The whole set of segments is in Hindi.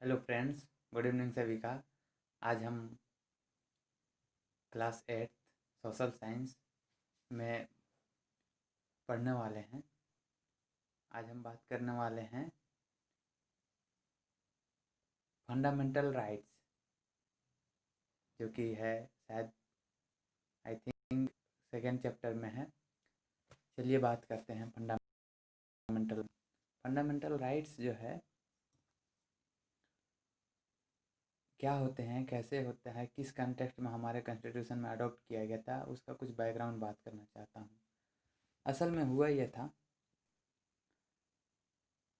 हेलो फ्रेंड्स, गुड इवनिंग सभी का। आज हम क्लास 8 सोशल साइंस में पढ़ने वाले हैं। आज हम बात करने वाले हैं फंडामेंटल राइट्स, जो कि है शायद आई थिंक सेकेंड चैप्टर में है। चलिए बात करते हैं फंडामेंटल फंडामेंटल राइट्स जो है क्या होते हैं, कैसे होता है, किस कंटेक्स्ट में हमारे कॉन्स्टिट्यूशन में अडॉप्ट किया गया था, उसका कुछ बैकग्राउंड बात करना चाहता हूँ। असल में हुआ यह था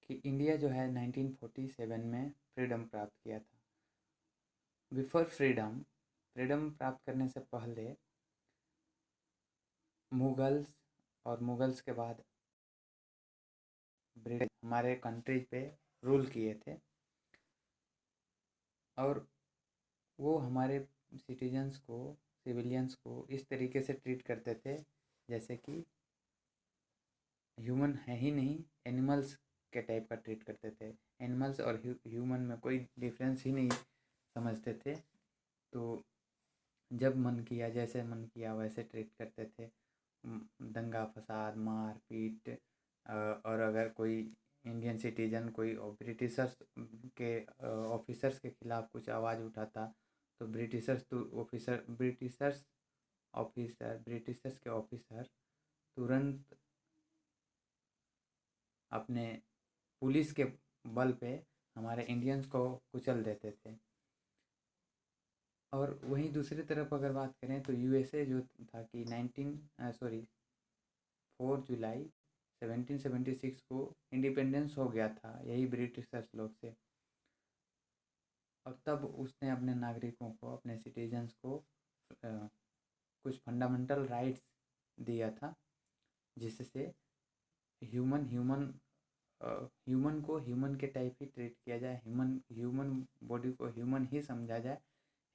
कि इंडिया जो है 1947 में फ्रीडम प्राप्त किया था। बिफोर फ्रीडम प्राप्त करने से पहले मुगल्स और मुगल्स के बाद ब्रिटिश हमारे कंट्री पे रूल किए थे, और वो हमारे सिटीजन्स को, सिविलियंस को इस तरीके से ट्रीट करते थे जैसे कि ह्यूमन है ही नहीं, एनिमल्स के टाइप का ट्रीट करते थे। एनिमल्स और ह्यूमन में कोई डिफरेंस ही नहीं समझते थे। तो जब मन किया, जैसे मन किया वैसे ट्रीट करते थे। दंगा फसाद, मार पीट, और अगर कोई इंडियन सिटीजन कोई ब्रिटिशर्स के ऑफिसर्स के खिलाफ कुछ आवाज़ उठाता तो ब्रिटिशर्स के ऑफिसर तुरंत अपने पुलिस के बल पे हमारे इंडियंस को कुचल देते थे। और वहीं दूसरी तरफ अगर बात करें तो यूएसए जो था कि 4 जुलाई 1776 को इंडिपेंडेंस हो गया था यही ब्रिटिशर्स लोग से। और तब उसने अपने नागरिकों को, अपने सिटीजन्स को कुछ फंडामेंटल राइट्स दिया था, जिससे ह्यूमन ह्यूमन ह्यूमन को ह्यूमन के टाइप ही ट्रीट किया जाए, ह्यूमन बॉडी को ह्यूमन ही समझा जाए,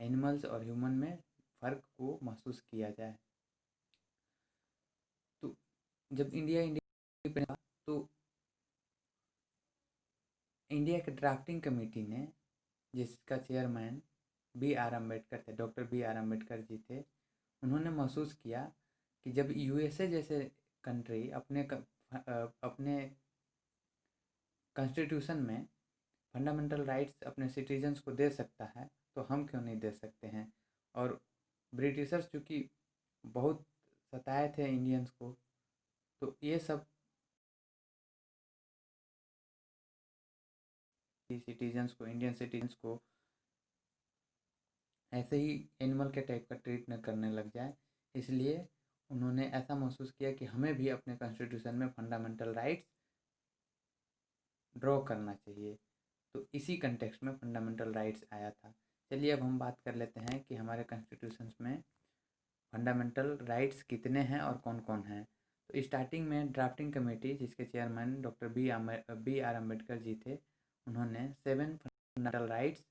एनिमल्स और ह्यूमन में फ़र्क को महसूस किया जाए। तो जब इंडिया इंडिपेंडेंट तो इंडिया के ड्राफ्टिंग कमेटी ने, जिसका chairman doctor B R Ambedkar ji थे, उन्होंने महसूस किया कि जब यूएसए जैसे कंट्री अपने कॉन्स्टिट्यूशन में फंडामेंटल राइट्स अपने सिटीजन्स को दे सकता है तो हम क्यों नहीं दे सकते हैं। और ब्रिटिशर्स चूँकि बहुत सताए थे इंडियंस को, तो ये सब इंडियन सिटीजन्स को ऐसे ही एनिमल के टाइप का ट्रीट न करने लग जाए। इसलिए उन्होंने ऐसा महसूस किया कि हमें भी अपने कॉन्स्टिट्यूशन में फंडामेंटल राइट्स ड्रॉ करना चाहिए। तो इसी कंटेक्स्ट में फंडामेंटल राइट्स आया था। चलिए अब हम बात कर लेते हैं कि हमारे कॉन्स्टिट्यूशन में फंडामेंटल राइट्स कितने हैं और कौन कौन हैं। तो स्टार्टिंग में ड्राफ्टिंग कमेटी, जिसके chairman doctor B R Ambedkar ji थे, उन्होंने 7 फंडामेंटल राइट्स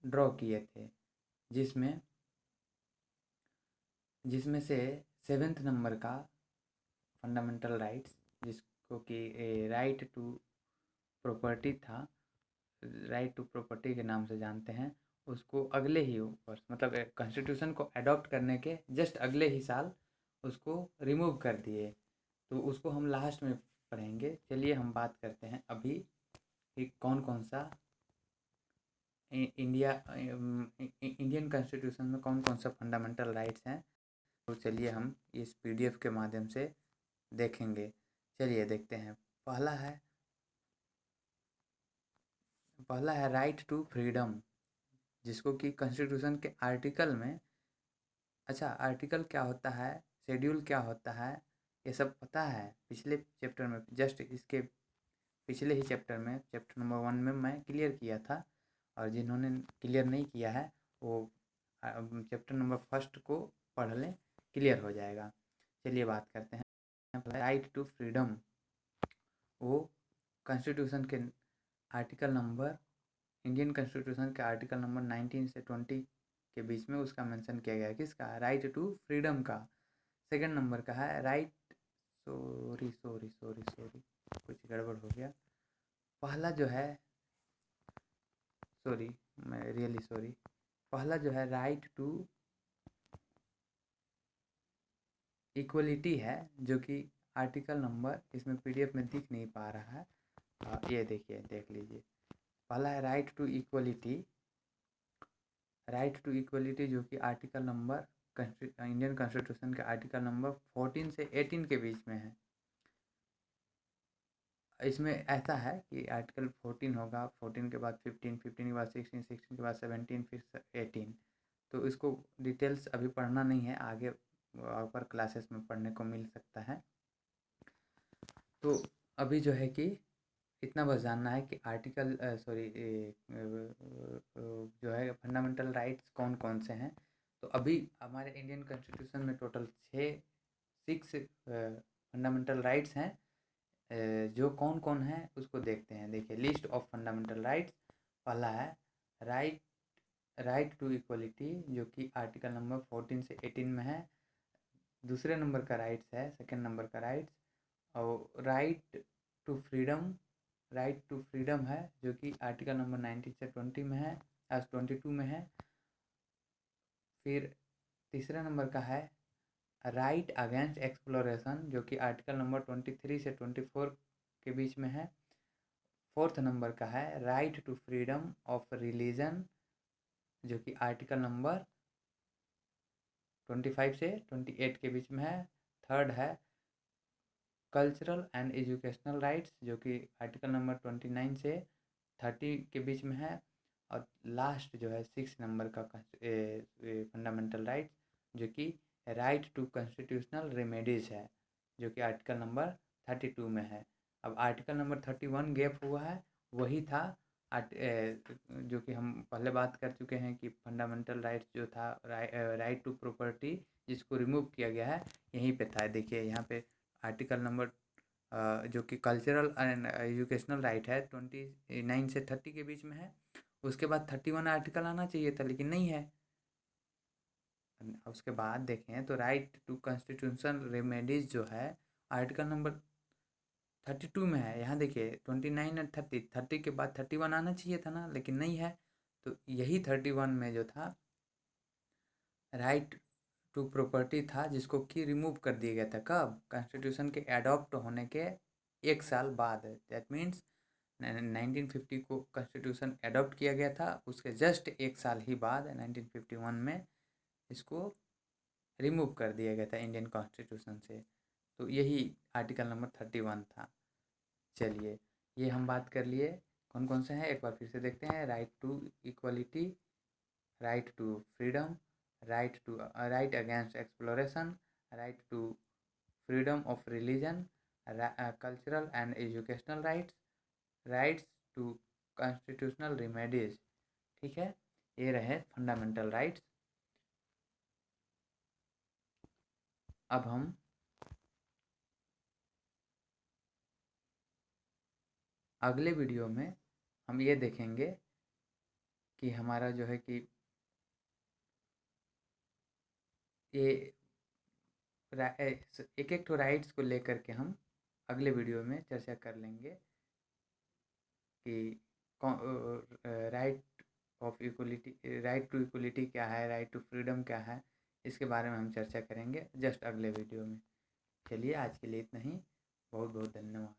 ड्रॉ किए थे, जिसमें से 7th नंबर का फंडामेंटल राइट्स, जिसको कि राइट टू प्रॉपर्टी था, राइट टू प्रॉपर्टी के नाम से जानते हैं, उसको अगले ही वर्ष, मतलब कॉन्स्टिट्यूशन को अडॉप्ट करने के जस्ट अगले ही साल उसको रिमूव कर दिए। तो उसको हम लास्ट में पढ़ेंगे। चलिए हम बात करते हैं अभी कि कौन कौन सा इंडियन कॉन्स्टिट्यूशन में कौन कौन सा फंडामेंटल राइट्स हैं। तो चलिए हम इस पीडीएफ के माध्यम से देखेंगे। चलिए देखते हैं। पहला है राइट टू फ्रीडम, जिसको कि कॉन्स्टिट्यूशन के आर्टिकल में, अच्छा आर्टिकल क्या होता है, शेड्यूल क्या होता है, ये सब पता है पिछले चैप्टर में, जस्ट इसके पिछले ही चैप्टर में, चैप्टर नंबर 1 में मैं क्लियर किया था। और जिन्होंने क्लियर नहीं किया है वो चैप्टर नंबर 1 को पढ़ लें, क्लियर हो जाएगा। चलिए बात करते हैं राइट टू फ्रीडम। वो कॉन्स्टिट्यूशन के आर्टिकल नंबर, इंडियन कॉन्स्टिट्यूशन के आर्टिकल नंबर 19 से 20 के बीच में उसका मेंशन किया गया है। किसका? राइट टू फ्रीडम का। सेकंड नंबर का है राइट, सॉरी कुछ गड़बड़ हो गया। पहला जो है सॉरी, मैं रियली सॉरी। पहला जो है राइट टू इक्वलिटी है, जो कि आर्टिकल नंबर इसमें पीडीएफ में दिख नहीं पा रहा है। ये देखिए, देख लीजिए। पहला है right to equality. Right to equality जो कि आर्टिकल नंबर इंडियन कॉन्स्टिट्यूशन के आर्टिकल नंबर 14 से 18 के बीच में है। इसमें ऐसा है कि आर्टिकल 14 होगा, 14 के बाद 15, 15 के बाद 16, 16 के बाद 17, फिर 18। तो इसको डिटेल्स अभी पढ़ना नहीं है, आगे ऊपर क्लासेस में पढ़ने को मिल सकता है। तो अभी जो है कि इतना बस जानना है कि आर्टिकल सॉरी जो है फंडामेंटल राइट्स कौन कौन से हैं। तो अभी हमारे इंडियन कॉन्स्टिट्यूशन में टोटल 6 फंडामेंटल राइट्स हैं। जो कौन कौन है उसको देखते हैं। देखिए, लिस्ट ऑफ फंडामेंटल राइट्स। पहला है राइट टू इक्वलिटी, जो कि आर्टिकल नंबर 14 से 18 में है। दूसरे नंबर का राइट्स है, सेकेंड नंबर का राइट्स, और right to freedom. Right to freedom है, जो कि आर्टिकल नंबर 19 से 20 में है, आज 22 में है। फिर तीसरे नंबर का है राइट अगेंस्ट एक्सप्लोरेशन, जो कि आर्टिकल नंबर 23 से 24 के बीच में है। फोर्थ नंबर का है right to freedom of religion, जो कि आर्टिकल नंबर 25 से 28 के बीच में है। थर्ड है कल्चरल एंड एजुकेशनल राइट्स, जो कि आर्टिकल नंबर 29 से 30 के बीच में है। और लास्ट जो है 6 नंबर का फंडामेंटल राइट्स, जो कि राइट टू कॉन्स्टिट्यूशनल रेमेडीज है, जो कि आर्टिकल नंबर 32 में है। अब आर्टिकल नंबर 31 गैप हुआ है, वही था जो कि हम पहले बात कर चुके हैं कि फंडामेंटल राइट्स जो था राइट टू प्रॉपर्टी, जिसको रिमूव किया गया है, यहीं पे था। देखिए यहाँ पे आर्टिकल नंबर जो कि कल्चरल एंड एजुकेशनल राइट है 29 से 30 के बीच में है। उसके बाद 31 आर्टिकल आना चाहिए था, लेकिन नहीं है। उसके बाद देखें तो राइट टू कॉन्स्टिट्यूशनल रेमेडीज जो है आर्टिकल नंबर 32 में है। यहाँ देखिए 29 और 30 के बाद 31 आना चाहिए था ना, लेकिन नहीं है। तो यही 31 में जो था राइट टू प्रॉपर्टी था, जिसको कि रिमूव कर दिया गया था। कब? कॉन्स्टिट्यूशन के एडॉप्ट होने के 1 साल बाद। दैट मीन्स 1950 को कॉन्स्टिट्यूशन एडॉप्ट किया गया था, उसके जस्ट 1 साल ही बाद 1951 में इसको रिमूव कर दिया गया था इंडियन कॉन्स्टिट्यूशन से। तो यही आर्टिकल नंबर 31 था। चलिए, ये हम बात कर लिए कौन कौन से हैं, एक बार फिर से देखते हैं। Right to equality, right to freedom, right against exploration, right to freedom of religion, cultural and educational rights, rights to constitutional remedies. ठीक है, ये रहे फंडामेंटल राइट्स। अब हम अगले वीडियो में हम ये देखेंगे कि हमारा जो है कि ये एक एक तो राइट्स को लेकर के हम अगले वीडियो में चर्चा कर लेंगे कि right of equality, right to equality क्या है, राइट टू फ्रीडम क्या है, इसके बारे में हम चर्चा करेंगे जस्ट अगले वीडियो में। चलिए, आज के लिए इतना ही। बहुत बहुत धन्यवाद।